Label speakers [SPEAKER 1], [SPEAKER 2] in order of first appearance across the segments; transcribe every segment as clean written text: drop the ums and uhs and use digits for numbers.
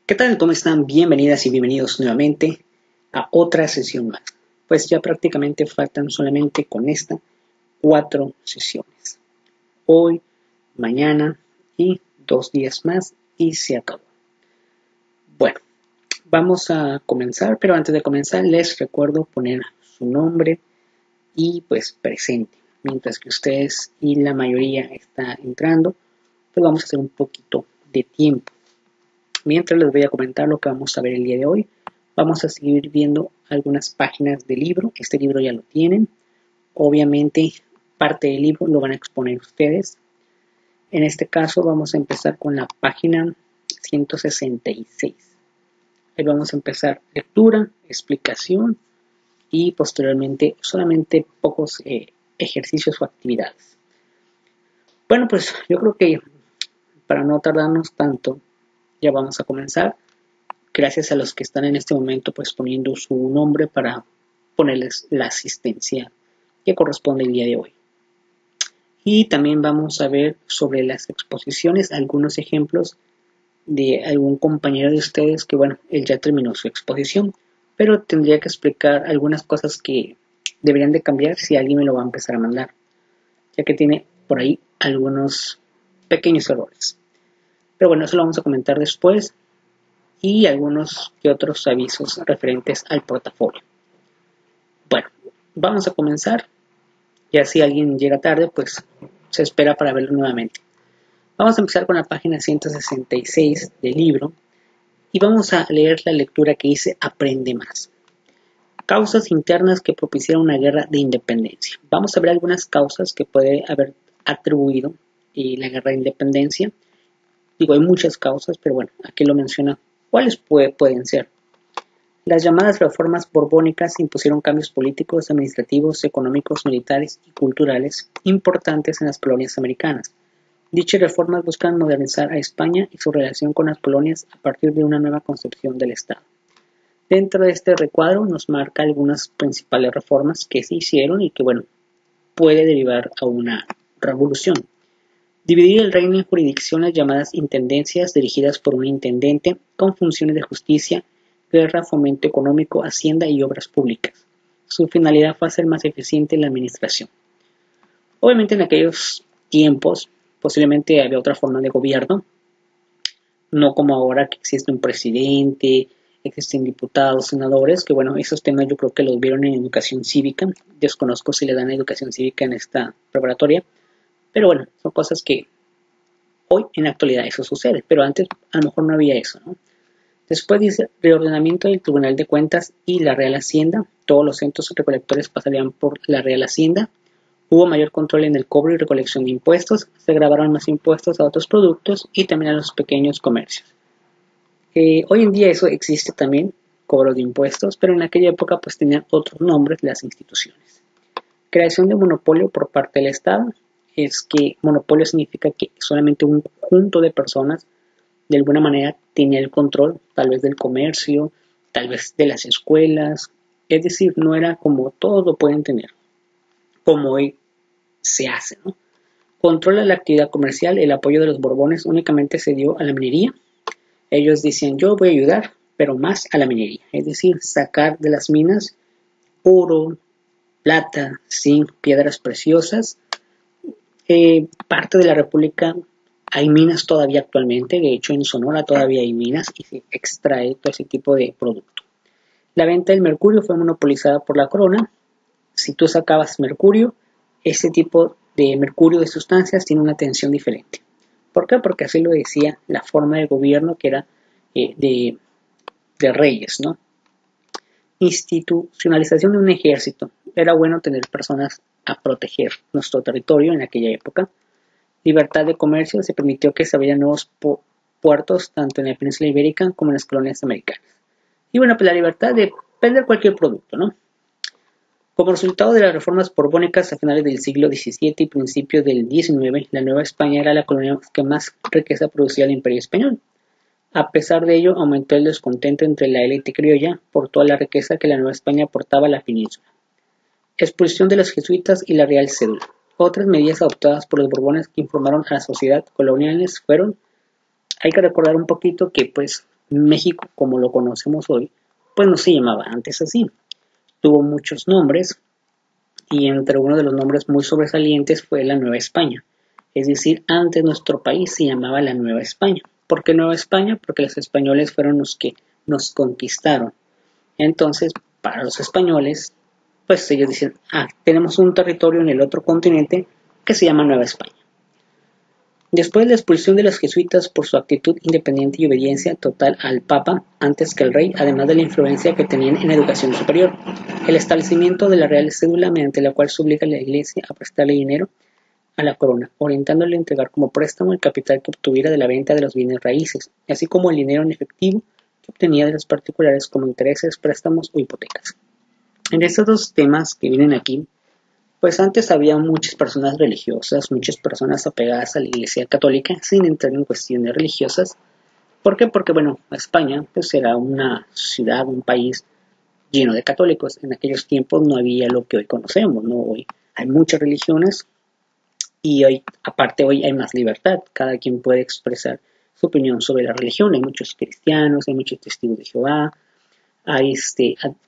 [SPEAKER 1] ¿Qué tal? ¿Cómo están? Bienvenidas y bienvenidos nuevamente a otra sesión más. Pues ya prácticamente faltan solamente con esta 4 sesiones. Hoy, mañana y 2 días más y se acabó. Bueno, vamos a comenzar, pero antes de comenzar les recuerdo poner su nombre y pues presente. Mientras que ustedes y la mayoría está entrando, pues vamos a hacer un poquito de tiempo. Mientras les voy a comentar lo que vamos a ver el día de hoy, vamos a seguir viendo algunas páginas del libro. Este libro ya lo tienen. Obviamente, parte del libro lo van a exponer ustedes. En este caso, vamos a empezar con la página 166. Ahí vamos a empezar lectura, explicación y posteriormente solamente pocos ejercicios o actividades. Bueno, pues yo creo que para no tardarnos tanto, ya vamos a comenzar. Gracias a los que están en este momento pues poniendo su nombre para ponerles la asistencia que corresponde el día de hoy. Y también vamos a ver sobre las exposiciones algunos ejemplos de algún compañero de ustedes que bueno, él ya terminó su exposición, pero tendría que explicar algunas cosas que deberían de cambiar si alguien me lo va a empezar a mandar, ya que tiene por ahí algunos pequeños errores. Pero bueno, eso lo vamos a comentar después. Y algunos que otros avisos referentes al portafolio. Bueno, vamos a comenzar. Ya si alguien llega tarde, pues se espera para verlo nuevamente. Vamos a empezar con la página 166 del libro y vamos a leer la lectura que dice Aprende más. Causas internas que propiciaron una guerra de independencia. Vamos a ver algunas causas que puede haber atribuido la guerra de independencia. Digo, hay muchas causas, pero bueno, aquí lo menciona. ¿Cuáles pueden ser? Las llamadas reformas borbónicas impusieron cambios políticos, administrativos, económicos, militares y culturales importantes en las colonias americanas. Dichas reformas buscan modernizar a España y su relación con las colonias a partir de una nueva concepción del Estado. Dentro de este recuadro nos marca algunas principales reformas que se hicieron y que, bueno, puede derivar a una revolución. Dividir el reino en jurisdicciones llamadas intendencias dirigidas por un intendente con funciones de justicia, guerra, fomento económico, hacienda y obras públicas. Su finalidad fue hacer más eficiente la administración. Obviamente en aquellos tiempos posiblemente había otra forma de gobierno, no como ahora que existe un presidente, existen diputados, senadores, que bueno, esos temas yo creo que los vieron en educación cívica. Desconozco si le dan educación cívica en esta preparatoria. Pero bueno, son cosas que hoy en la actualidad eso sucede, pero antes a lo mejor no había eso, ¿no? Después dice reordenamiento del Tribunal de Cuentas y la Real Hacienda. Todos los centros recolectores pasarían por la Real Hacienda. Hubo mayor control en el cobro y recolección de impuestos. Se grabaron más impuestos a otros productos y también a los pequeños comercios. Hoy en día eso existe también, cobro de impuestos, pero en aquella época pues tenían otros nombres las instituciones. Creación de monopolio por parte del Estado. Es que monopolio significa que solamente un conjunto de personas de alguna manera tenía el control, tal vez del comercio, tal vez de las escuelas, es decir, no era como todos lo pueden tener, como hoy se hace, ¿no? Controla la actividad comercial. El apoyo de los Borbones únicamente se dio a la minería. Ellos decían, yo voy a ayudar, pero más a la minería, es decir, sacar de las minas oro, plata, zinc, piedras preciosas. Parte de la República hay minas todavía actualmente, de hecho en Sonora todavía hay minas y se extrae todo ese tipo de producto. La venta del mercurio fue monopolizada por la corona. Si tú sacabas mercurio, ese tipo de mercurio de sustancias tiene una tensión diferente. ¿Por qué? Porque así lo decía la forma de gobierno que era de reyes, ¿no? Institucionalización de un ejército. Era bueno tener personas a proteger nuestro territorio en aquella época. Libertad de comercio. Se permitió que se abrieran nuevos puertos tanto en la península ibérica como en las colonias americanas. Y bueno, pues la libertad de vender cualquier producto, ¿no? Como resultado de las reformas borbónicas a finales del siglo XVII y principios del XIX, la Nueva España era la colonia que más riqueza producía el Imperio Español. A pesar de ello, aumentó el descontento entre la élite criolla por toda la riqueza que la Nueva España aportaba a la península. Expulsión de los jesuitas y la Real Cédula. Otras medidas adoptadas por los Borbones que informaron a la sociedad coloniales fueron, hay que recordar un poquito que pues México, como lo conocemos hoy, pues no se llamaba antes así. Tuvo muchos nombres y entre uno de los nombres muy sobresalientes fue la Nueva España. Es decir, antes nuestro país se llamaba la Nueva España. ¿Por qué Nueva España? Porque los españoles fueron los que nos conquistaron. Entonces, para los españoles, pues ellos dicen, tenemos un territorio en el otro continente que se llama Nueva España. Después de la expulsión de los jesuitas por su actitud independiente y obediencia total al Papa antes que al rey, además de la influencia que tenían en la educación superior, el establecimiento de la Real Cédula mediante la cual se obliga a la Iglesia a prestarle dinero a la corona, orientándole a entregar como préstamo el capital que obtuviera de la venta de los bienes raíces, así como el dinero en efectivo que obtenía de los particulares como intereses, préstamos o hipotecas. En estos dos temas que vienen aquí, pues antes había muchas personas religiosas, muchas personas apegadas a la Iglesia Católica, sin entrar en cuestiones religiosas. ¿Por qué? Porque, bueno, España pues era una ciudad, un país lleno de católicos. En aquellos tiempos no había lo que hoy conocemos, ¿no? Hoy hay muchas religiones y hoy, aparte hoy hay más libertad. Cada quien puede expresar su opinión sobre la religión. Hay muchos cristianos, hay muchos testigos de Jehová, hay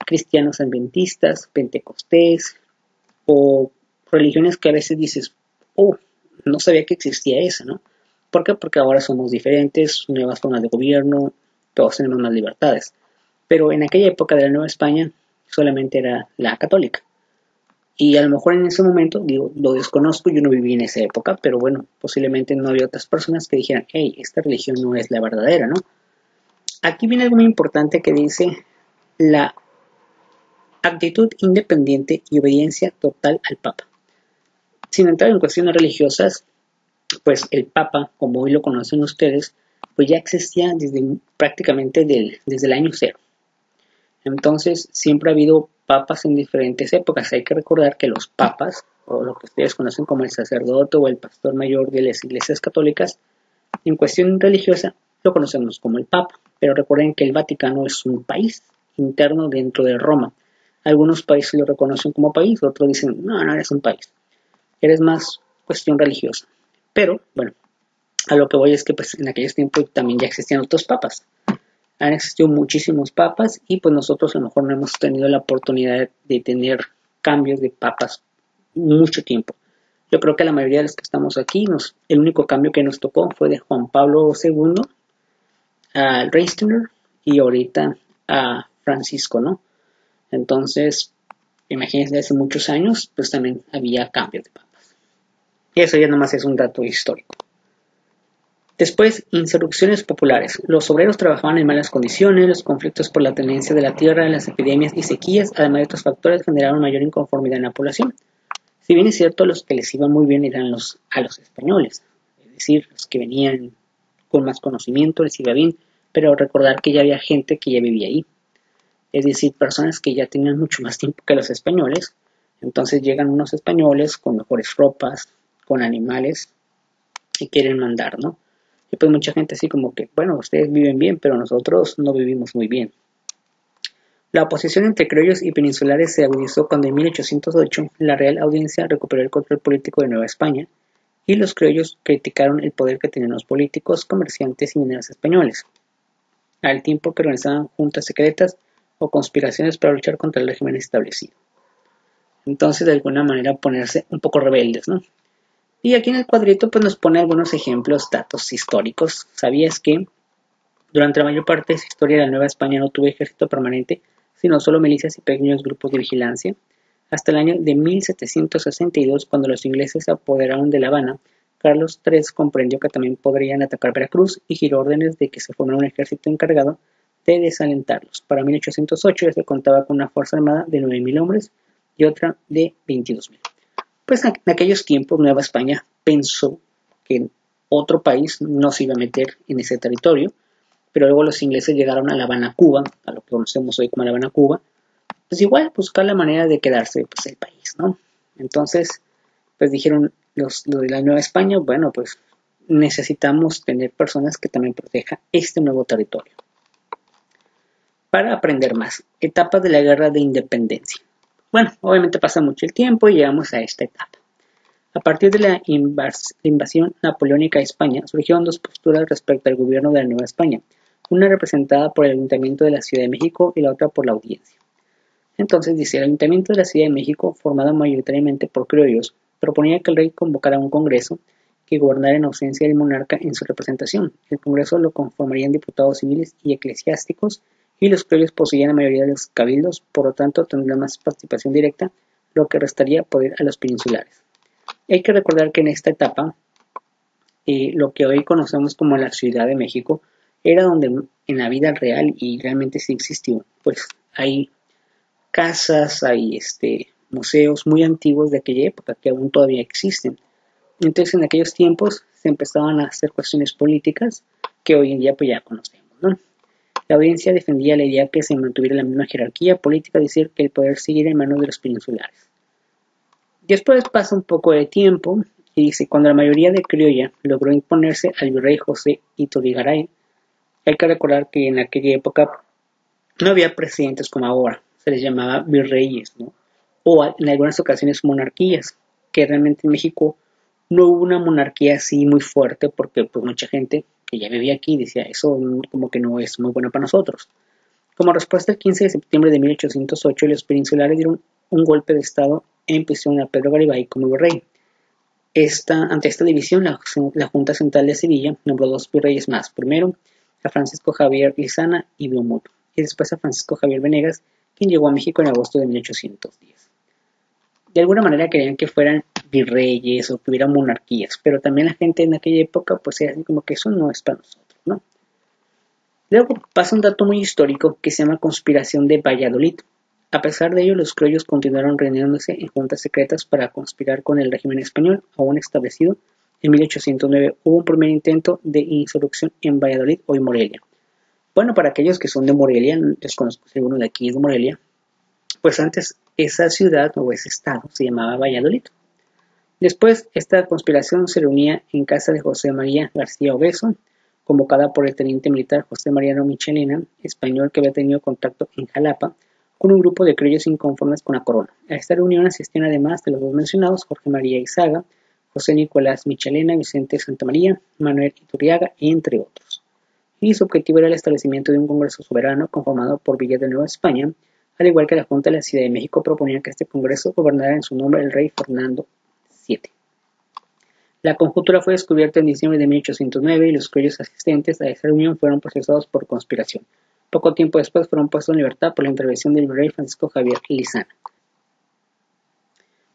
[SPEAKER 1] cristianos adventistas, pentecostés, o religiones que a veces dices, no sabía que existía esa, ¿no? ¿Por qué? Porque ahora somos diferentes, nuevas formas de gobierno, todos tenemos más libertades. Pero en aquella época de la Nueva España solamente era la católica. Y a lo mejor en ese momento, digo, lo desconozco, yo no viví en esa época, pero bueno, posiblemente no había otras personas que dijeran, hey, esta religión no es la verdadera, ¿no? Aquí viene algo muy importante que dice la actitud independiente y obediencia total al Papa. Sin entrar en cuestiones religiosas, pues el Papa, como hoy lo conocen ustedes, pues ya existía prácticamente desde el año cero. Entonces, siempre ha habido papas en diferentes épocas. Hay que recordar que los papas, o lo que ustedes conocen como el sacerdote o el pastor mayor de las iglesias católicas, en cuestión religiosa lo conocemos como el Papa. Pero recuerden que el Vaticano es un país interno dentro de Roma. Algunos países lo reconocen como país, otros dicen, no eres un país. Eres más cuestión religiosa. Pero, bueno, a lo que voy es que pues en aquellos tiempos también ya existían otros papas. Han existido muchísimos papas y pues nosotros a lo mejor no hemos tenido la oportunidad de tener cambios de papas mucho tiempo. Yo creo que la mayoría de los que estamos aquí, el único cambio que nos tocó fue de Juan Pablo II a Ratzinger y ahorita a Francisco, ¿no? Entonces, imagínense, hace muchos años pues también había cambios de papas. Y eso ya nomás es un dato histórico. Después, insurrecciones populares. Los obreros trabajaban en malas condiciones, los conflictos por la tenencia de la tierra, las epidemias y sequías, además de otros factores, generaron mayor inconformidad en la población. Si bien es cierto, los que les iba muy bien eran a los españoles, es decir, los que venían con más conocimiento, les iba bien, pero recordar que ya había gente que ya vivía ahí, es decir, personas que ya tenían mucho más tiempo que los españoles. Entonces llegan unos españoles con mejores ropas, con animales y quieren mandar, ¿no? Y pues mucha gente así como que, bueno, ustedes viven bien, pero nosotros no vivimos muy bien. La oposición entre criollos y peninsulares se agudizó cuando en 1808 la Real Audiencia recuperó el control político de Nueva España y los criollos criticaron el poder que tenían los políticos, comerciantes y mineros españoles, al tiempo que organizaban juntas secretas o conspiraciones para luchar contra el régimen establecido. Entonces, de alguna manera, ponerse un poco rebeldes, ¿no? Y aquí en el cuadrito pues nos pone algunos ejemplos, datos históricos. ¿Sabías que durante la mayor parte de su historia la Nueva España no tuvo ejército permanente, sino solo milicias y pequeños grupos de vigilancia? Hasta el año de 1762, cuando los ingleses se apoderaron de La Habana, Carlos III comprendió que también podrían atacar Veracruz y giró órdenes de que se formara un ejército encargado de desalentarlos. Para 1808 ya se contaba con una fuerza armada de 9.000 hombres y otra de 22.000. Pues en aquellos tiempos Nueva España pensó que otro país no se iba a meter en ese territorio, pero luego los ingleses llegaron a La Habana, Cuba, a lo que conocemos hoy como La Habana, Cuba, pues igual buscar la manera de quedarse pues el país, ¿no? Entonces, pues dijeron los de la Nueva España, bueno, pues necesitamos tener personas que también protejan este nuevo territorio. Para aprender más, etapas de la Guerra de Independencia. Bueno, obviamente pasa mucho el tiempo y llegamos a esta etapa. A partir de la invasión napoleónica a España, surgieron dos posturas respecto al gobierno de la Nueva España. una representada por el Ayuntamiento de la Ciudad de México y la otra por la Audiencia. Entonces dice, el Ayuntamiento de la Ciudad de México, formado mayoritariamente por criollos, proponía que el rey convocara un congreso que gobernara en ausencia del monarca en su representación. El congreso lo conformarían diputados civiles y eclesiásticos, y los criollos poseían la mayoría de los cabildos, por lo tanto tendrían más participación directa, lo que restaría poder a los peninsulares. Hay que recordar que en esta etapa, lo que hoy conocemos como la Ciudad de México, era donde en la vida real, y realmente sí existió, pues hay casas, hay museos muy antiguos de aquella época que aún todavía existen. Entonces en aquellos tiempos se empezaban a hacer cuestiones políticas que hoy en día pues ya conocemos, ¿no? La audiencia defendía la idea que se mantuviera la misma jerarquía política, es decir, que el poder siguiera en manos de los peninsulares. Después pasa un poco de tiempo y dice, cuando la mayoría de criolla logró imponerse al virrey José Iturrigaray, hay que recordar que en aquella época no había presidentes como ahora, se les llamaba virreyes, ¿no? O en algunas ocasiones monarquías, que realmente en México no hubo una monarquía así muy fuerte porque pues mucha gente que ya vivía aquí decía eso como que no es muy bueno para nosotros. Como respuesta, el 15 de septiembre de 1808 los peninsulares dieron un golpe de estado e impusieron a Pedro Garibay como virrey. Ante esta división, la Junta Central de Sevilla nombró dos virreyes más. Primero a Francisco Javier Lizana y Beaumont, y después a Francisco Javier Venegas, quien llegó a México en agosto de 1810. De alguna manera querían que fueran virreyes o que hubiera monarquías, pero también la gente en aquella época pues era así como que eso no es para nosotros, ¿no? Luego pasa un dato muy histórico que se llama Conspiración de Valladolid. A pesar de ello, los criollos continuaron reuniéndose en juntas secretas para conspirar con el régimen español aún establecido. En 1809 hubo un primer intento de insurrección en Valladolid, hoy Morelia. Bueno, para aquellos que son de Morelia, desconozco si alguno de aquí es de Morelia, pues antes esa ciudad o ese estado se llamaba Valladolid. Después, esta conspiración se reunía en casa de José María García Obeso, convocada por el teniente militar José Mariano Michelena, español que había tenido contacto en Jalapa, con un grupo de criollos inconformes con la corona. A esta reunión asistían además de los dos mencionados, Jorge María Izaga, José Nicolás Michelena, Vicente Santamaría, Manuel Iturriaga, entre otros. Y su objetivo era el establecimiento de un Congreso soberano conformado por Villas de Nueva España, al igual que la Junta de la Ciudad de México proponía que este Congreso gobernara en su nombre el rey Fernando VII. La conjuntura fue descubierta en diciembre de 1809 y los criollos asistentes a esa reunión fueron procesados por conspiración. Poco tiempo después fueron puestos en libertad por la intervención del virrey Francisco Javier Lizana.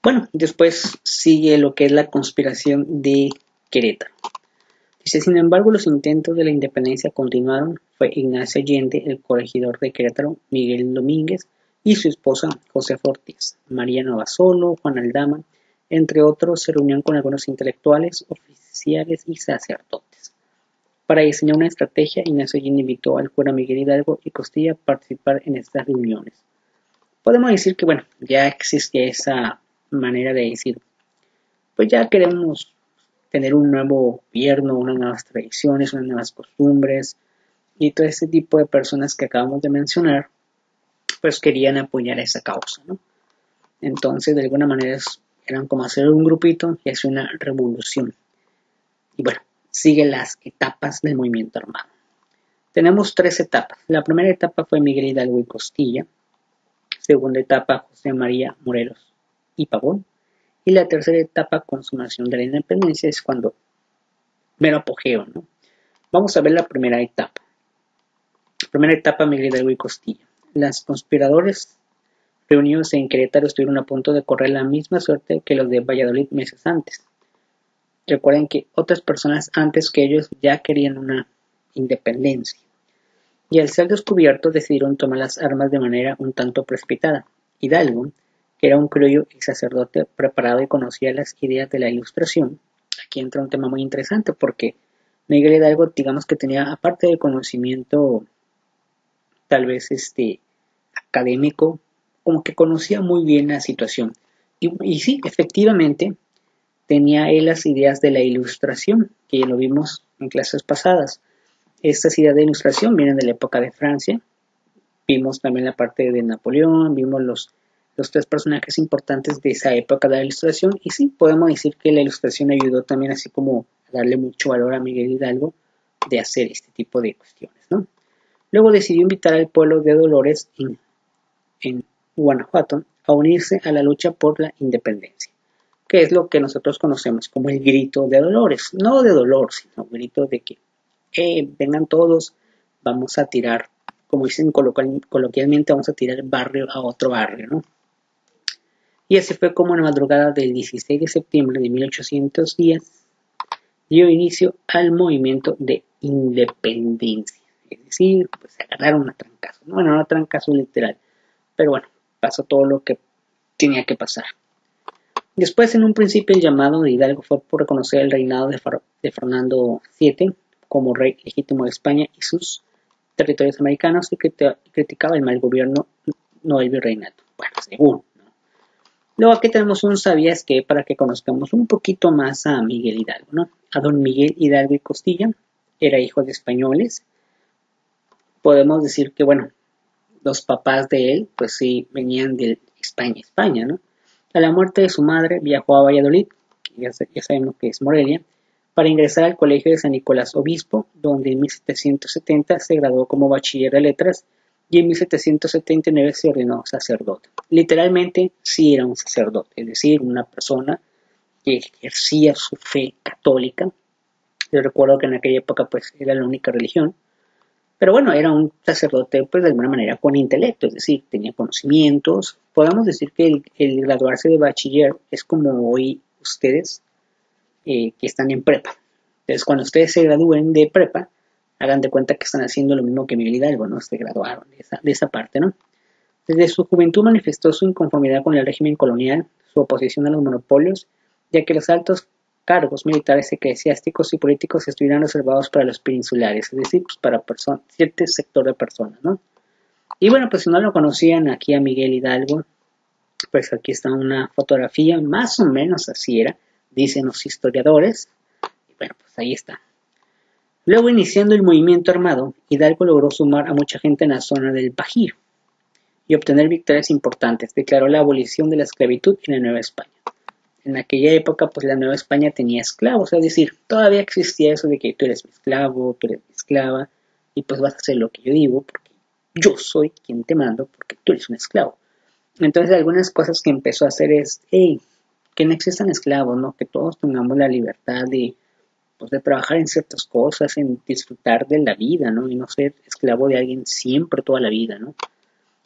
[SPEAKER 1] Bueno, después sigue lo que es la conspiración de Querétaro. Dice, sin embargo, los intentos de la independencia continuaron. Fue Ignacio Allende, el corregidor de Querétaro, Miguel Domínguez, y su esposa Josefa Ortiz, María Novasolo, Juan Aldama, entre otros, se reunían con algunos intelectuales, oficiales y sacerdotes. Para diseñar una estrategia, Ignacio Allende invitó al cura Miguel Hidalgo y Costilla a participar en estas reuniones. Podemos decir que, bueno, ya existe esa manera de decir, pues ya queremos tener un nuevo gobierno, unas nuevas tradiciones, unas nuevas costumbres, y todo ese tipo de personas que acabamos de mencionar, pues querían apoyar a esa causa, ¿no? Entonces, de alguna manera, eran como hacer un grupito y hacer una revolución. Y bueno, sigue las etapas del movimiento armado. Tenemos 3 etapas. La primera etapa fue Miguel Hidalgo y Costilla. Segunda etapa, José María Morelos y Pavón. Y la tercera etapa, consumación de la independencia, es cuando mero apogeo, ¿no? Vamos a ver la primera etapa. Primera etapa, Miguel Hidalgo y Costilla. Los conspiradores reunidos en Querétaro estuvieron a punto de correr la misma suerte que los de Valladolid meses antes. Recuerden que otras personas antes que ellos ya querían una independencia. Y al ser descubiertos decidieron tomar las armas de manera un tanto precipitada. Hidalgo, que era un criollo y sacerdote preparado y conocía las ideas de la Ilustración, aquí entra un tema muy interesante porque Miguel Hidalgo, digamos que tenía, aparte del conocimiento tal vez académico, como que conocía muy bien la situación. Y sí, efectivamente, tenía él las ideas de la Ilustración, que ya lo vimos en clases pasadas. Estas ideas de Ilustración vienen de la época de Francia. Vimos también la parte de Napoleón, vimos los 3 personajes importantes de esa época de la Ilustración. Y sí, podemos decir que la Ilustración ayudó también así como a darle mucho valor a Miguel Hidalgo de hacer este tipo de cuestiones, ¿no? Luego decidió invitar al pueblo de Dolores en Guanajuato a unirse a la lucha por la independencia, que es lo que nosotros conocemos como el grito de Dolores, no de dolor, sino grito de que vengan todos, vamos a tirar, como dicen coloquialmente, vamos a tirar barrio a otro barrio, ¿no? Y así fue como en la madrugada del 16 de septiembre de 1810 dio inicio al movimiento de independencia. Es decir, pues se agarraron a trancazos. Bueno, no a trancazos literal, pero bueno, pasó todo lo que tenía que pasar. Después, en un principio, el llamado de Hidalgo fue por reconocer el reinado de Fernando VII como rey legítimo de España y sus territorios americanos y criticaba el mal gobierno no el virreinato. Bueno, según. Luego aquí tenemos un sabías que para que conozcamos un poquito más a Miguel Hidalgo, ¿no? A don Miguel Hidalgo y Costilla, era hijo de españoles. Podemos decir que, bueno, los papás de él, pues sí, venían de España, ¿no? A la muerte de su madre viajó a Valladolid, que ya sabemos que es Morelia, para ingresar al Colegio de San Nicolás Obispo, donde en 1770 se graduó como bachiller de letras y en 1779 se ordenó sacerdote. Literalmente sí era un sacerdote, es decir, una persona que ejercía su fe católica. Yo recuerdo que en aquella época pues era la única religión, pero bueno, era un sacerdote pues de alguna manera con intelecto, es decir, tenía conocimientos. Podemos decir que el graduarse de bachiller es como hoy ustedes que están en prepa. Entonces cuando ustedes se gradúen de prepa, hagan de cuenta que están haciendo lo mismo que Miguel Hidalgo, ¿no? Se graduaron de esa parte, ¿no? Desde su juventud manifestó su inconformidad con el régimen colonial, su oposición a los monopolios, ya que los altos cargos militares, eclesiásticos y políticos estuvieran reservados para los peninsulares, es decir, pues para cierto sector de personas, ¿no? Y bueno, pues si no lo conocían aquí a Miguel Hidalgo, pues aquí está una fotografía, más o menos así era, dicen los historiadores, y bueno, pues ahí está. Luego, iniciando el movimiento armado, Hidalgo logró sumar a mucha gente en la zona del Bajío y obtener victorias importantes. Declaró la abolición de la esclavitud en la Nueva España. En aquella época, pues la Nueva España tenía esclavos, es decir, todavía existía eso de que tú eres mi esclavo, tú eres mi esclava, y pues vas a hacer lo que yo digo, porque yo soy quien te mando, porque tú eres un esclavo. Entonces, algunas cosas que empezó a hacer es, que no existan esclavos, ¿no? Que todos tengamos la libertad de trabajar en ciertas cosas, en disfrutar de la vida, ¿no? Y no ser esclavo de alguien siempre, toda la vida, ¿no?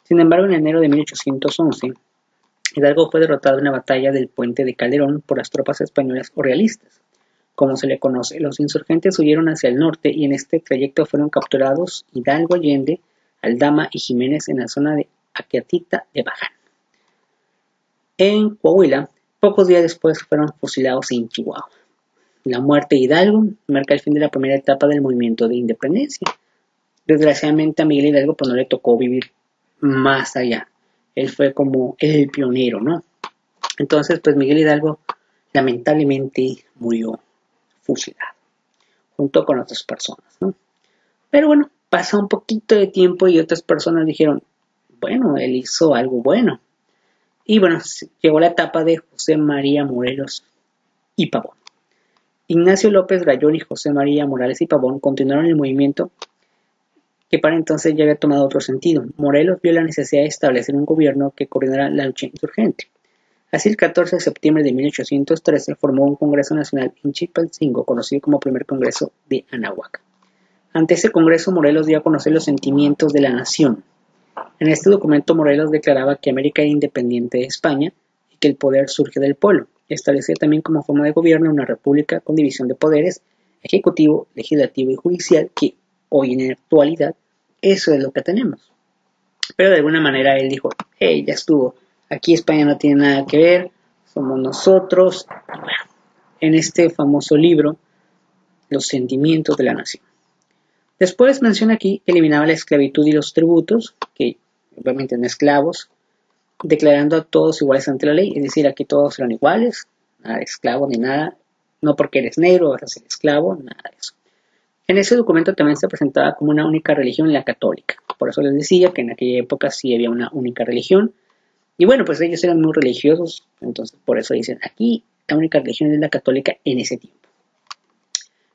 [SPEAKER 1] Sin embargo, en enero de 1811, Hidalgo fue derrotado en la batalla del Puente de Calderón por las tropas españolas o realistas, como se le conoce. Los insurgentes huyeron hacia el norte y en este trayecto fueron capturados Hidalgo, Allende, Aldama y Jiménez en la zona de Aquiatita de Baján. En Coahuila, pocos días después fueron fusilados en Chihuahua. La muerte de Hidalgo marca el fin de la primera etapa del movimiento de independencia. Desgraciadamente a Miguel Hidalgo pues no le tocó vivir más allá. Él fue como el pionero, ¿no? Entonces pues Miguel Hidalgo lamentablemente murió fusilado, junto con otras personas, ¿no? Pero bueno, pasa un poquito de tiempo y otras personas dijeron, bueno, él hizo algo bueno. Y bueno, llegó la etapa de José María Morelos y Pavón. Ignacio López Rayón y José María Morales y Pavón continuaron el movimiento que para entonces ya había tomado otro sentido. Morelos vio la necesidad de establecer un gobierno que coordinara la lucha insurgente. Así, el 14 de septiembre de 1813 formó un Congreso Nacional en Chilpancingo, conocido como Primer Congreso de Anahuac. Ante ese Congreso, Morelos dio a conocer los sentimientos de la nación. En este documento, Morelos declaraba que América era independiente de España y que el poder surge del pueblo. Establecía también como forma de gobierno una república con división de poderes, ejecutivo, legislativo y judicial, que hoy en la actualidad eso es lo que tenemos. Pero de alguna manera él dijo, ya estuvo, aquí España no tiene nada que ver, somos nosotros. Y bueno, en este famoso libro, Los sentimientos de la nación. Después menciona aquí que eliminaba la esclavitud y los tributos, que obviamente no esclavos, declarando a todos iguales ante la ley, es decir, aquí todos eran iguales, nada de esclavo ni nada, no porque eres negro vas a ser esclavo, nada de eso. En ese documento también se presentaba como una única religión la católica, por eso les decía que en aquella época sí había una única religión, y bueno, pues ellos eran muy religiosos, entonces por eso dicen aquí la única religión es la católica en ese tiempo.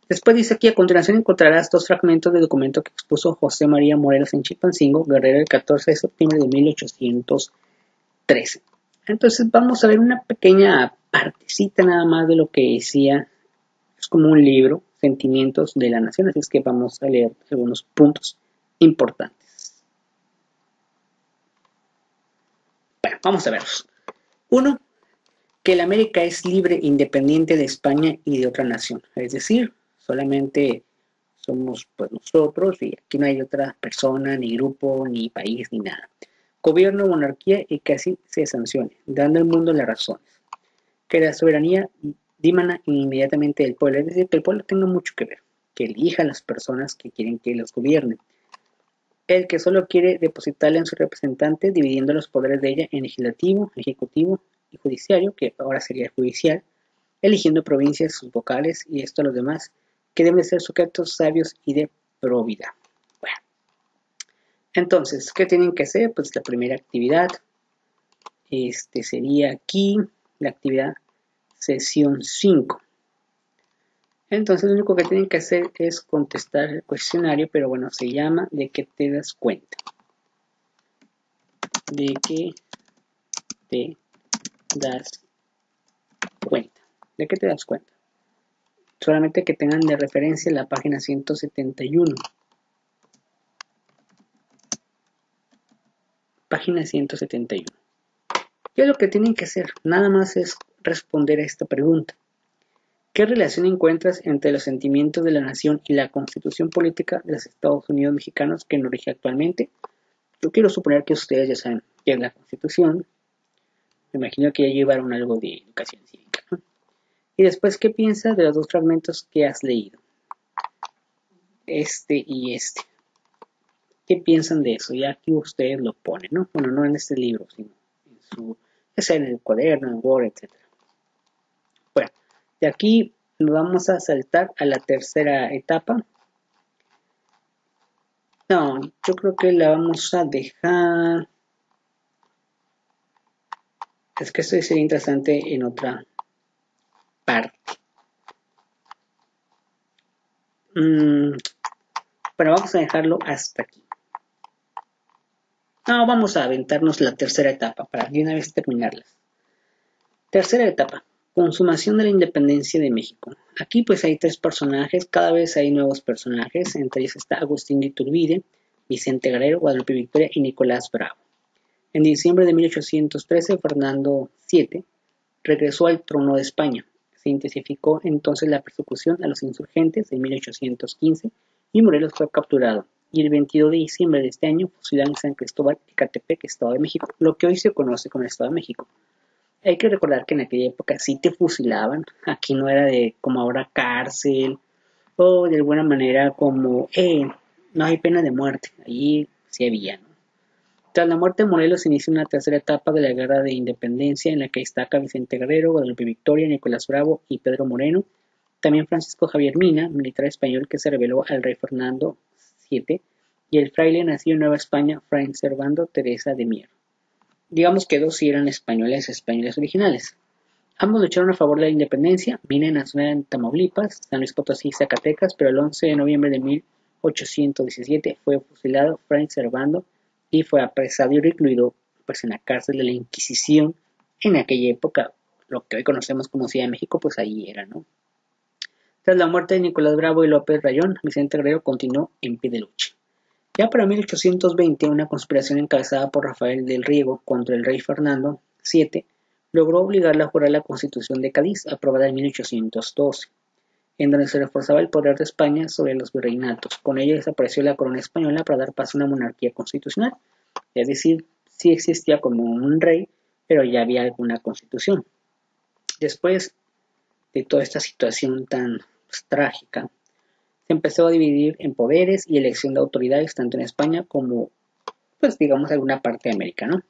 [SPEAKER 1] Después dice aquí, a continuación encontrarás dos fragmentos del documento que expuso José María Morelos en Chilpancingo, Guerrero, el 14 de septiembre de 1813. Entonces vamos a ver una pequeña partecita nada más de lo que decía. Es como un libro, Sentimientos de la Nación, así es que vamos a leer algunos puntos importantes. Bueno, vamos a verlos. Uno, que la América es libre e independiente de España y de otra nación, es decir, solamente somos pues nosotros y aquí no hay otra persona, ni grupo, ni país, ni nada. Gobierno, monarquía y que así se sancione, dando al mundo las razones. Que la soberanía dimana inmediatamente del pueblo, es decir, que el pueblo tenga mucho que ver, que elija a las personas que quieren que los gobiernen. El que solo quiere depositarle en su representante, dividiendo los poderes de ella en legislativo, ejecutivo y judiciario, que ahora sería judicial, eligiendo provincias, sus vocales y esto a los demás, que deben ser sujetos sabios y de probidad. Bueno, entonces, ¿qué tienen que hacer? Pues la primera actividad, sería aquí la actividad sesión 5. Entonces, lo único que tienen que hacer es contestar el cuestionario, pero bueno, se llama ¿de qué te das cuenta? ¿De qué te das cuenta? ¿De qué te das cuenta? Solamente que tengan de referencia la página 171. Página 171. ¿Qué es lo que tienen que hacer? Nada más es responder a esta pregunta. ¿Qué relación encuentras entre los sentimientos de la nación y la constitución política de los Estados Unidos mexicanos que nos rige actualmente? Yo quiero suponer que ustedes ya saben qué es la constitución. Me imagino que ya llevaron algo de educación cívica, ¿no? Y después, ¿qué piensas de los dos fragmentos que has leído? Este y este. ¿Qué piensan de eso? Ya aquí ustedes lo ponen, ¿no? Bueno, no en este libro, sino en su, ya sea en el cuaderno, en Word, etc. Bueno, de aquí nos vamos a saltar a la tercera etapa. No, yo creo que la vamos a dejar. Es que esto sería interesante en otra parte. Bueno, vamos a dejarlo hasta aquí. No, vamos a aventarnos la tercera etapa para de una vez terminarlas. Tercera etapa, consumación de la independencia de México. Aquí pues hay tres personajes, cada vez hay nuevos personajes, entre ellos está Agustín de Iturbide, Vicente Guerrero, Guadalupe Victoria y Nicolás Bravo. En diciembre de 1813, Fernando VII regresó al trono de España. Se intensificó entonces la persecución a los insurgentes en 1815 y Morelos fue capturado. Y el 22 de diciembre de este año fusilaron en San Cristóbal, Ecatepec, Estado de México, lo que hoy se conoce como el Estado de México. Hay que recordar que en aquella época sí te fusilaban, aquí no era de como ahora cárcel o de alguna manera como, no hay pena de muerte, allí sí había, ¿no? Tras la muerte de Morelos se inicia una tercera etapa de la Guerra de Independencia en la que destaca Vicente Guerrero, Guadalupe Victoria, Nicolás Bravo y Pedro Moreno. También Francisco Javier Mina, militar español que se rebeló al rey Fernando VII, y el fraile nacido en Nueva España, Fray Servando Teresa de Mier. Digamos que dos sí eran españoles originales. Ambos lucharon a favor de la independencia. Mina nació en Tamaulipas, San Luis Potosí y Zacatecas, pero el 11 de noviembre de 1817 fue fusilado Fray Servando y fue apresado y recluido pues, en la cárcel de la Inquisición. En aquella época, lo que hoy conocemos como Ciudad de México, pues ahí era, ¿no? Tras la muerte de Nicolás Bravo y López Rayón, Vicente Guerrero continuó en pie de lucha. Ya para 1820, una conspiración encabezada por Rafael del Riego contra el rey Fernando VII logró obligarle a jurar la Constitución de Cádiz, aprobada en 1812, en donde se reforzaba el poder de España sobre los virreinatos. Con ello desapareció la corona española para dar paso a una monarquía constitucional, es decir, sí existía como un rey, pero ya había alguna constitución. Después de toda esta situación tan trágica, se empezó a dividir en poderes y elección de autoridades tanto en España como, pues digamos, alguna parte de América, ¿no?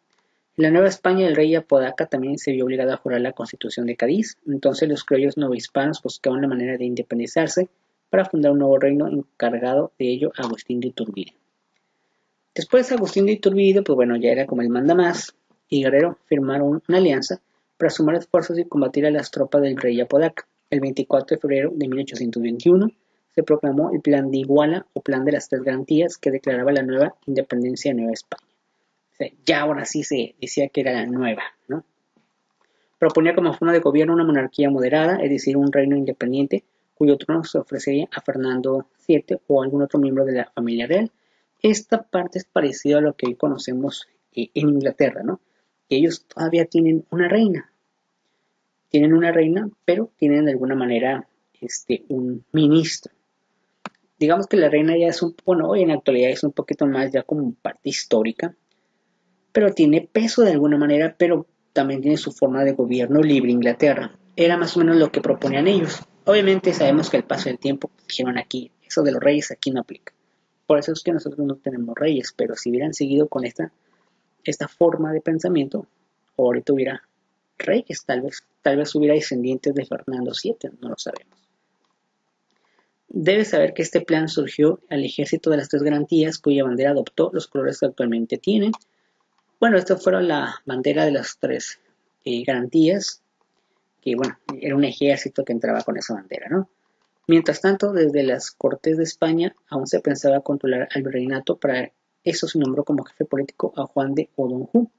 [SPEAKER 1] En la Nueva España el rey Apodaca también se vio obligado a jurar la Constitución de Cádiz, entonces los criollos novohispanos buscaban una manera de independizarse para fundar un nuevo reino encargado de ello Agustín de Iturbide. Después Agustín de Iturbide, pues bueno, ya era como el mandamás, y Guerrero firmaron una alianza para sumar esfuerzos y combatir a las tropas del rey Apodaca. El 24 de febrero de 1821, se proclamó el Plan de Iguala o Plan de las Tres Garantías, que declaraba la nueva independencia de Nueva España. O sea, ya ahora sí se decía que era la nueva, ¿no? Proponía como forma de gobierno una monarquía moderada, es decir, un reino independiente cuyo trono se ofrecería a Fernando VII o algún otro miembro de la familia real. Esta parte es parecida a lo que hoy conocemos en Inglaterra, ¿no? Ellos todavía tienen una reina, pero tienen de alguna manera un ministro. Digamos que la reina ya es bueno, hoy en la actualidad es un poquito más ya como parte histórica, pero tiene peso de alguna manera, pero también tiene su forma de gobierno libre Inglaterra. Era más o menos lo que proponían ellos. Obviamente sabemos que al paso del tiempo dijeron aquí, eso de los reyes aquí no aplica. Por eso es que nosotros no tenemos reyes, pero si hubieran seguido con esta forma de pensamiento, ahorita hubiera reyes, tal vez hubiera descendientes de Fernando VII, no lo sabemos. Debes saber que este plan surgió al ejército de las Tres Garantías, cuya bandera adoptó los colores que actualmente tienen. Bueno, esta fueron la bandera de las tres garantías, que bueno, era un ejército que entraba con esa bandera, ¿no? Mientras tanto, desde las Cortes de España aún se pensaba controlar al virreinato. Para eso se nombró como jefe político a Juan de O'Donoghue,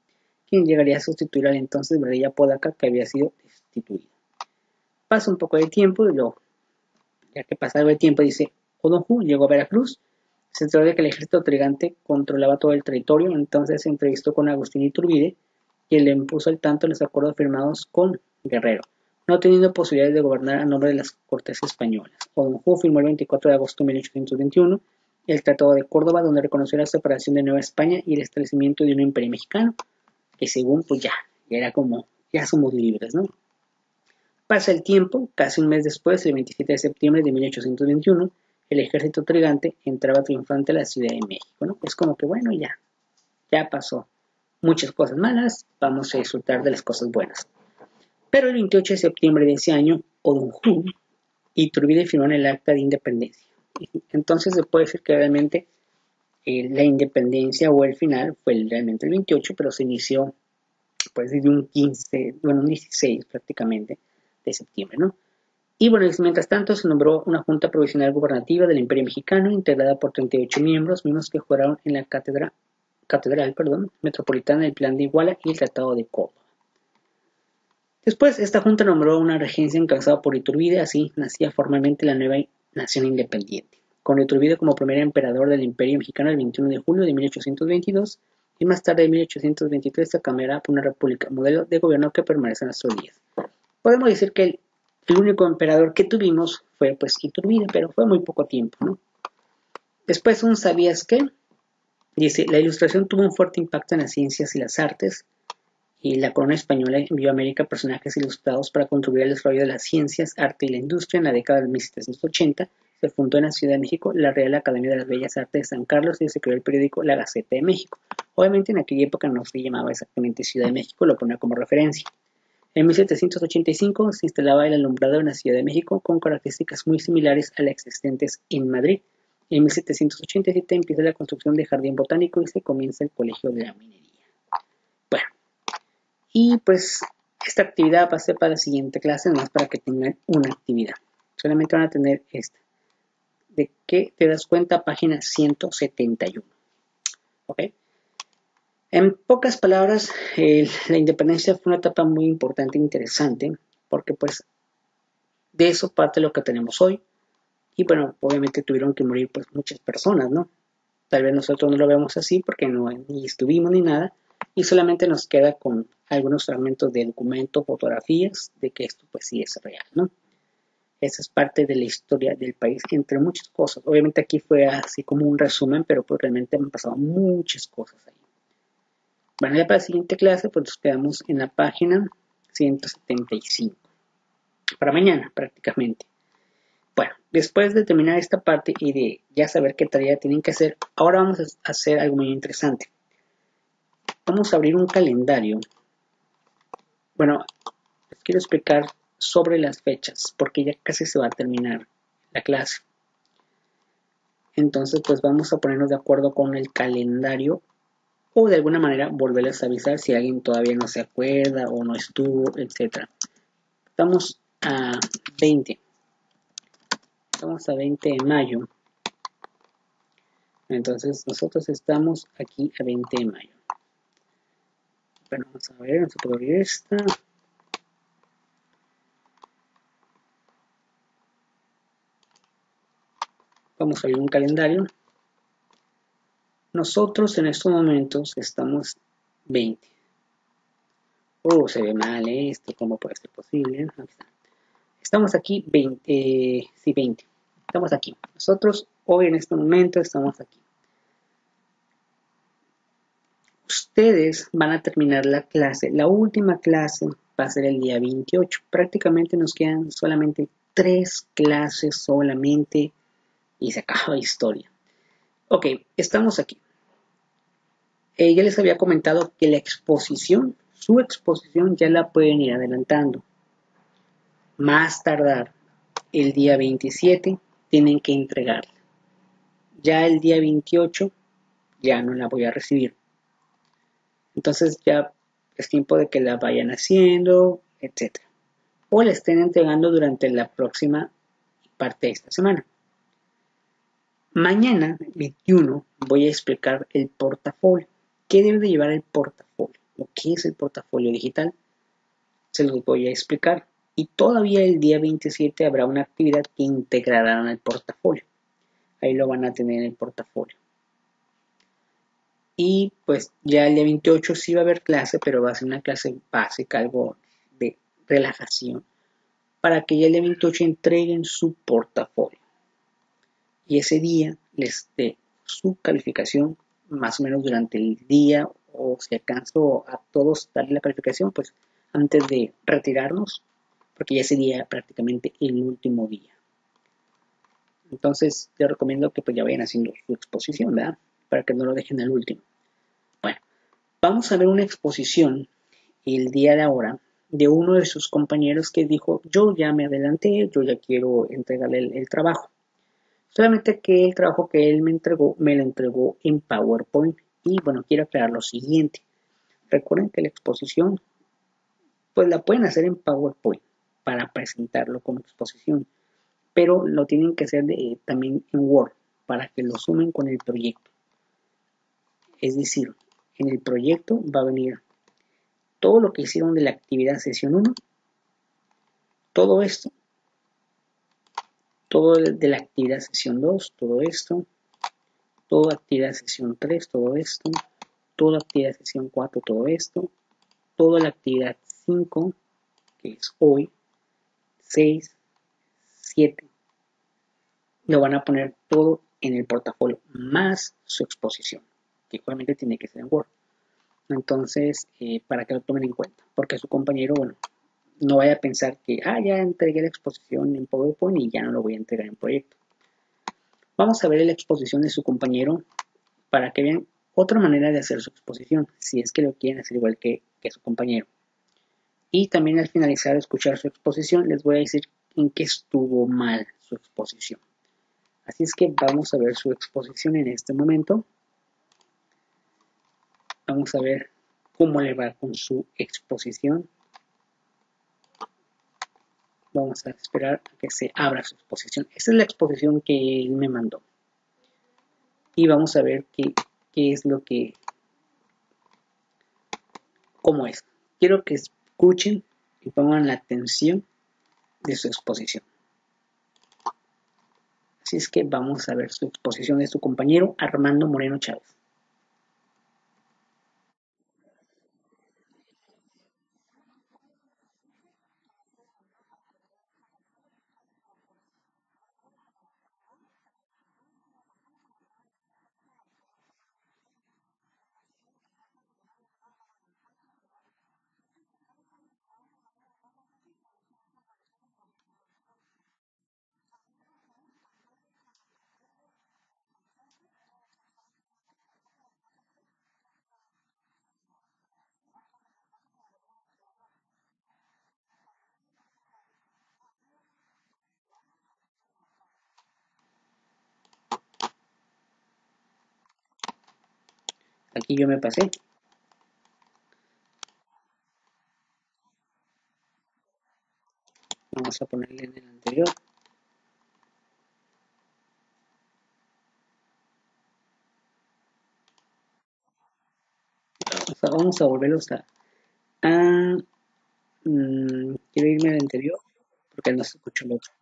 [SPEAKER 1] quien llegaría a sustituir al entonces virrey Apodaca, que había sido destituido. Pasa un poco de tiempo y ya que pasaba el tiempo, dice, O'Donoghue llegó a Veracruz, se enteró de que el ejército trigante controlaba todo el territorio, entonces se entrevistó con Agustín Iturbide, quien le impuso al tanto los acuerdos firmados con Guerrero, no teniendo posibilidades de gobernar a nombre de las Cortes españolas. O'Donoghue firmó el 24 de agosto de 1821 el Tratado de Córdoba, donde reconoció la separación de Nueva España y el establecimiento de un imperio mexicano, que según pues ya era como, ya somos libres, ¿no? Pasa el tiempo, casi un mes después, el 27 de septiembre de 1821, el ejército trigante entraba triunfante a la Ciudad de México, ¿no? Es como que bueno, ya pasó muchas cosas malas, vamos a disfrutar de las cosas buenas. Pero el 28 de septiembre de ese año, O'Donoghue y Iturbide firmaron el Acta de Independencia. Entonces se puede decir que realmente la independencia o el final fue realmente el 28, pero se inició pues desde un 16 prácticamente de septiembre, ¿no? Y bueno, mientras tanto se nombró una Junta Provisional Gubernativa del Imperio Mexicano, integrada por 38 miembros, mismos que juraron en la Catedral Metropolitana del Plan de Iguala y el Tratado de Córdoba. Después, esta junta nombró una regencia encabezada por Iturbide, así nacía formalmente la nueva nación independiente, con Iturbide como primer emperador del Imperio Mexicano el 21 de julio de 1822, y más tarde en 1823 se cambiará por una república, modelo de gobierno que permanece en nuestros días. Podemos decir que el único emperador que tuvimos fue pues Iturbide, pero fue muy poco tiempo, ¿no? Después, ¿sabías qué? Dice, la ilustración tuvo un fuerte impacto en las ciencias y las artes, y la corona española envió a América personajes ilustrados para contribuir al desarrollo de las ciencias, arte y la industria. En la década de 1780 se fundó en la Ciudad de México la Real Academia de las Bellas Artes de San Carlos y se creó el periódico La Gaceta de México. Obviamente en aquella época no se llamaba exactamente Ciudad de México, lo ponía como referencia. En 1785 se instalaba el alumbrado en la Ciudad de México con características muy similares a las existentes en Madrid. En 1787 empieza la construcción del Jardín Botánico y se comienza el Colegio de la Minería. Bueno, y pues esta actividad va a ser para la siguiente clase, más para que tengan una actividad. Solamente van a tener esta. ¿De qué te das cuenta? Página 171. ¿Ok? En pocas palabras, la independencia fue una etapa muy importante e interesante, porque pues de eso parte lo que tenemos hoy. Y bueno, obviamente tuvieron que morir pues muchas personas, ¿no? Tal vez nosotros no lo veamos así porque no ni estuvimos ni nada, y solamente nos queda con algunos fragmentos de documento, fotografías, de que esto pues sí es real, ¿no? Esa es parte de la historia del país, entre muchas cosas. Obviamente aquí fue así como un resumen, pero pues realmente han pasado muchas cosas ahí. Bueno, ya para la siguiente clase pues nos quedamos en la página 175. Para mañana prácticamente. Bueno, después de terminar esta parte y de ya saber qué tarea tienen que hacer, ahora vamos a hacer algo muy interesante. Vamos a abrir un calendario. Bueno, les quiero explicar sobre las fechas, porque ya casi se va a terminar la clase. Entonces, pues vamos a ponernos de acuerdo con el calendario o de alguna manera volverles a avisar si alguien todavía no se acuerda o no estuvo, etc. Estamos a 20 Estamos a 20 de mayo. Entonces nosotros estamos aquí a 20 de mayo. Bueno, vamos a ver, vamos a abrir esta. Vamos a abrir un calendario. Nosotros en estos momentos estamos 20. Se ve mal esto, ¿cómo puede ser posible? Estamos aquí 20, sí, 20. Estamos aquí. Nosotros hoy en este momento estamos aquí. Ustedes van a terminar la clase. La última clase va a ser el día 28. Prácticamente nos quedan solamente 3 clases solamente y se acaba la historia. Ok, estamos aquí. Ya les había comentado que la exposición, su exposición ya la pueden ir adelantando. Más tardar el día 27 tienen que entregarla. Ya el día 28 ya no la voy a recibir. Entonces ya es tiempo de que la vayan haciendo, etc. O la estén entregando durante la próxima parte de esta semana. Mañana, 21, voy a explicar el portafolio. ¿Qué debe de llevar el portafolio? ¿O qué es el portafolio digital? Se los voy a explicar. Y todavía el día 27 habrá una actividad que integrarán al portafolio. Ahí lo van a tener en el portafolio. Y pues ya el día 28 sí va a haber clase, pero va a ser una clase básica, algo de relajación, para que ya el día 28 entreguen su portafolio. Y ese día les dé su calificación más o menos durante el día, o si alcanzo a todos darle la calificación, pues antes de retirarnos, porque ya sería prácticamente el último día. Entonces, les recomiendo que pues ya vayan haciendo su exposición, ¿verdad? Para que no lo dejen al último. Bueno, vamos a ver una exposición el día de ahora de uno de sus compañeros que dijo, yo ya me adelanté, yo ya quiero entregarle el trabajo. Solamente que el trabajo que él me lo entregó en PowerPoint. Y bueno, quiero aclarar lo siguiente. Recuerden que la exposición, pues la pueden hacer en PowerPoint para presentarlo como exposición. Pero lo tienen que hacer también en Word para que lo sumen con el proyecto. Es decir, en el proyecto va a venir todo lo que hicieron de la actividad sesión 1, todo esto, todo de la actividad sesión 2, todo esto, toda actividad sesión 3, todo esto, toda actividad sesión 4, todo esto, toda la actividad 5, que es hoy, 6, 7, lo van a poner todo en el portafolio, más su exposición, que igualmente tiene que ser en Word. Entonces, para que lo tomen en cuenta, porque su compañero, bueno, no vaya a pensar que, ya entregué la exposición en PowerPoint y ya no lo voy a entregar en proyecto. Vamos a ver la exposición de su compañero para que vean otra manera de hacer su exposición, si es que lo quieren hacer igual que su compañero. Y también al finalizar de escuchar su exposición, les voy a decir en qué estuvo mal su exposición. Así es que vamos a ver su exposición en este momento. Vamos a ver cómo le va con su exposición. Vamos a esperar a que se abra su exposición. Esta es la exposición que él me mandó. Y vamos a ver qué es lo que, cómo es. Quiero que escuchen y pongan la atención de su exposición. Así es que vamos a ver su exposición de su compañero Armando Moreno Chávez. Aquí yo me pasé. Vamos a ponerle en el anterior. Vamos a volverlos a quiero irme al anterior porque no se escucha el otro.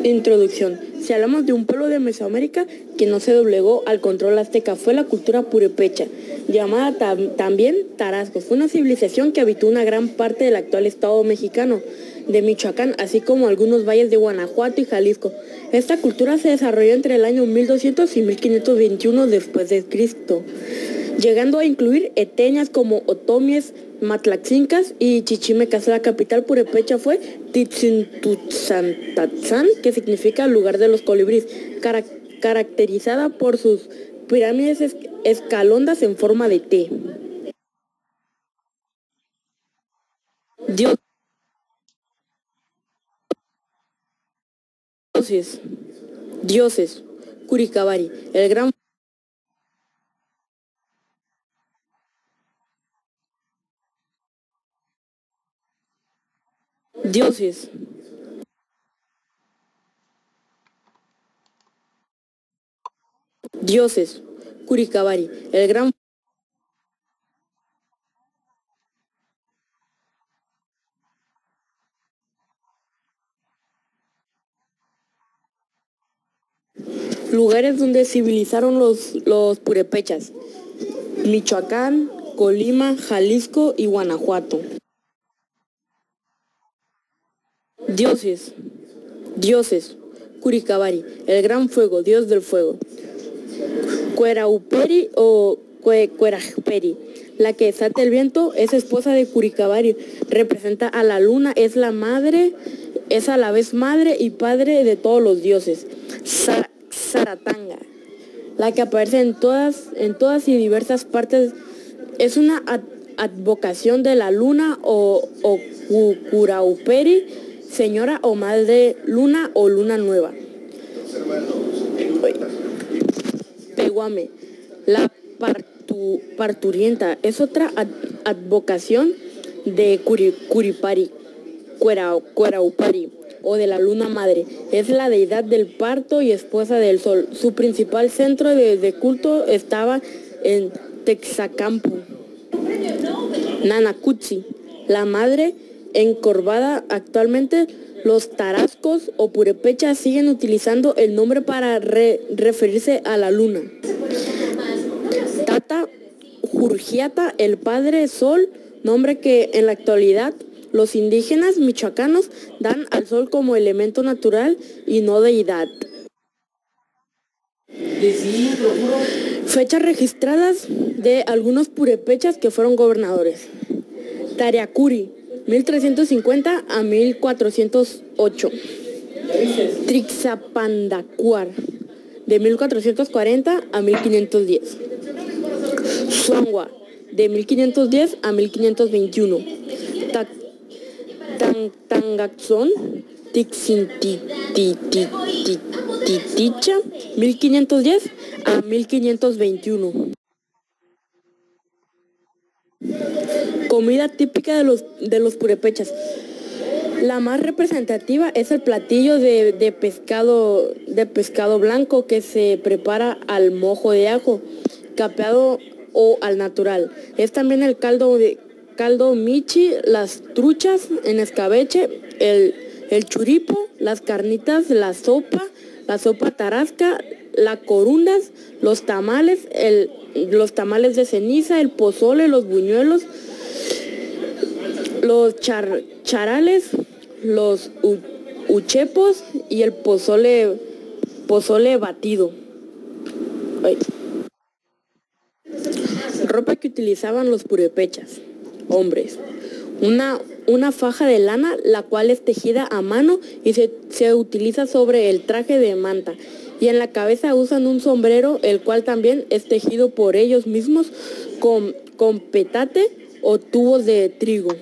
[SPEAKER 2] Introducción. Si hablamos de un pueblo de Mesoamérica que no se doblegó al control azteca, fue la cultura purépecha, llamada también Tarascos. Fue una civilización que habitó una gran parte del actual estado mexicano de Michoacán, así como algunos valles de Guanajuato y Jalisco. Esta cultura se desarrolló entre el año 1200 y 1521 después de Cristo, llegando a incluir etnias como otomies, matlaxincas y chichimecas. La capital purépecha fue Titzintutzantatzán, que significa lugar de los colibríes, caracterizada por sus pirámides escalondas en forma de T. Dioses. Curicavari, el gran dioses. Dioses. Curicavari, el gran lugares donde civilizaron los purépechas: Michoacán, Colima, Jalisco y Guanajuato. Dioses. Dioses. Curicavari, el gran fuego, dios del fuego. Cuerauperi o Cuerajperi, la que desata el viento, es esposa de Curicavari, representa a la luna, es la madre, es a la vez madre y padre de todos los dioses. Zaratanga, la que aparece en todas y diversas partes, es una advocación de la luna o Curauperi, señora o madre luna o luna nueva. Peguame, la parturienta, es otra advocación de Curipari, Cueraupari, o de la luna madre. Es la deidad del parto y esposa del sol. Su principal centro de culto estaba en Texacampo. Nanacuchi, la madre encorvada. Actualmente los tarascos o purépechas siguen utilizando el nombre para referirse a la luna. Tata Jurgiata, el padre sol, nombre que en la actualidad los indígenas michoacanos dan al sol como elemento natural y no deidad. Fechas registradas de algunos purépechas que fueron gobernadores: Tariacuri, 1350 a 1408. Trixapandacuar, de 1440 a 1510. Suangua, de 1510 a 1521. Tangaxón, Tixintiticha, 1510 a 1521. Comida típica de los purépechas. La más representativa es el platillo de pescado blanco, que se prepara al mojo de ajo, capeado o al natural. Es también el caldo michi, las truchas en escabeche, el churipo, las carnitas, la sopa tarasca, las corundas, los tamales de ceniza, el pozole, los buñuelos, los charales, los uchepos y el pozole batido. Ay. Ropa que utilizaban los purépechas, hombres. Una faja de lana, la cual es tejida a mano y se utiliza sobre el traje de manta. Y en la cabeza usan un sombrero, el cual también es tejido por ellos mismos con petate o tubos de trigo.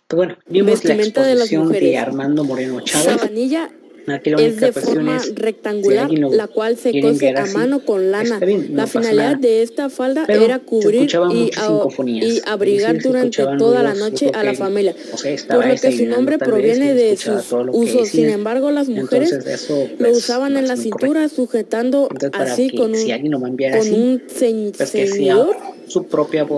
[SPEAKER 1] Bueno, vimos la exposición de Armando Moreno Chávez.
[SPEAKER 2] Sabanilla es de forma rectangular, la cual se cose a mano con lana. La finalidad de esta falda era cubrir y abrigar durante toda la noche a la familia, por lo que su nombre proviene de sus usos. Sin embargo, las mujeres lo usaban en la cintura, sujetando así con un ceñidor,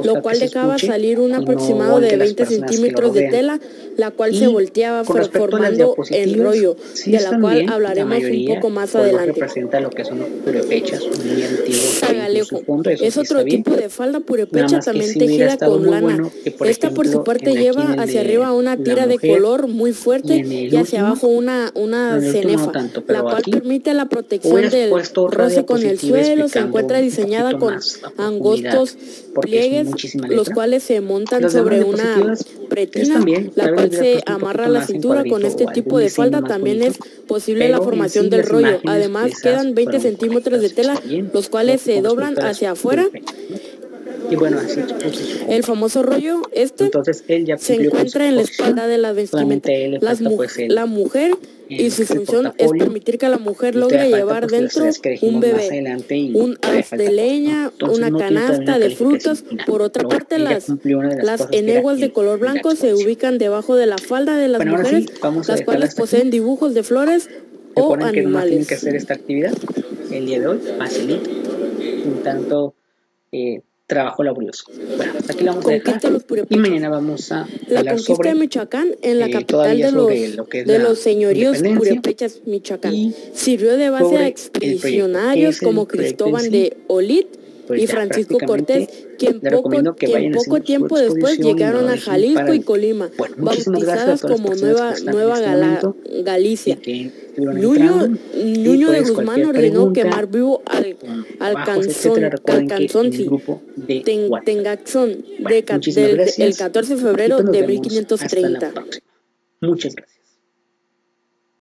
[SPEAKER 2] lo cual dejaba salir un aproximado de 20 centímetros de tela, la cual se volteaba formando el rollo, de la cual hablaremos un poco más adelante.
[SPEAKER 1] Representa lo que son purépechas, muy antiguos.
[SPEAKER 2] Zagalejo es otro tipo de falda purépecha, también tejida con lana. Esta por su parte lleva hacia arriba una tira de color muy fuerte y hacia abajo una cenefa, la cual permite la protección del roce con el suelo. Se encuentra diseñada con angostos pliegues, los cuales se montan sobre una pretina, la cual se amarra a la cintura. Con este tipo de falda también es posible la formación del rollo. Además quedan 20 centímetros de tela, los cuales se doblan hacia afuera.
[SPEAKER 1] Y bueno, así
[SPEAKER 2] el famoso rollo se encuentra en la espalda de la vestimenta. La mujer y su función es permitir que la mujer logre llevar dentro un bebé, un haz de leña, una canasta de frutas. Por otra parte, las eneguas de color blanco se ubican debajo de la falda de las mujeres, las cuales poseen dibujos de flores o animales.
[SPEAKER 1] Que no tienen que hacer esta actividad el día de hoy, facilito, un tanto trabajo laborioso. Bueno, aquí la vamos a dejar y mañana vamos a
[SPEAKER 2] la
[SPEAKER 1] hablar
[SPEAKER 2] conquista
[SPEAKER 1] sobre
[SPEAKER 2] de Michoacán en la capital de los señoríos purépechas, Michoacán. Sirvió de base a expedicionarios como Cristóbal de Olid y Francisco Cortés, quien poco tiempo después llegaron a Jalisco y Colima, bautizadas como Nueva Galicia. Nuño de Guzmán ordenó quemar vivo al Canzonci, Tengaxón, el 14 de febrero de 1530.
[SPEAKER 1] Muchas gracias.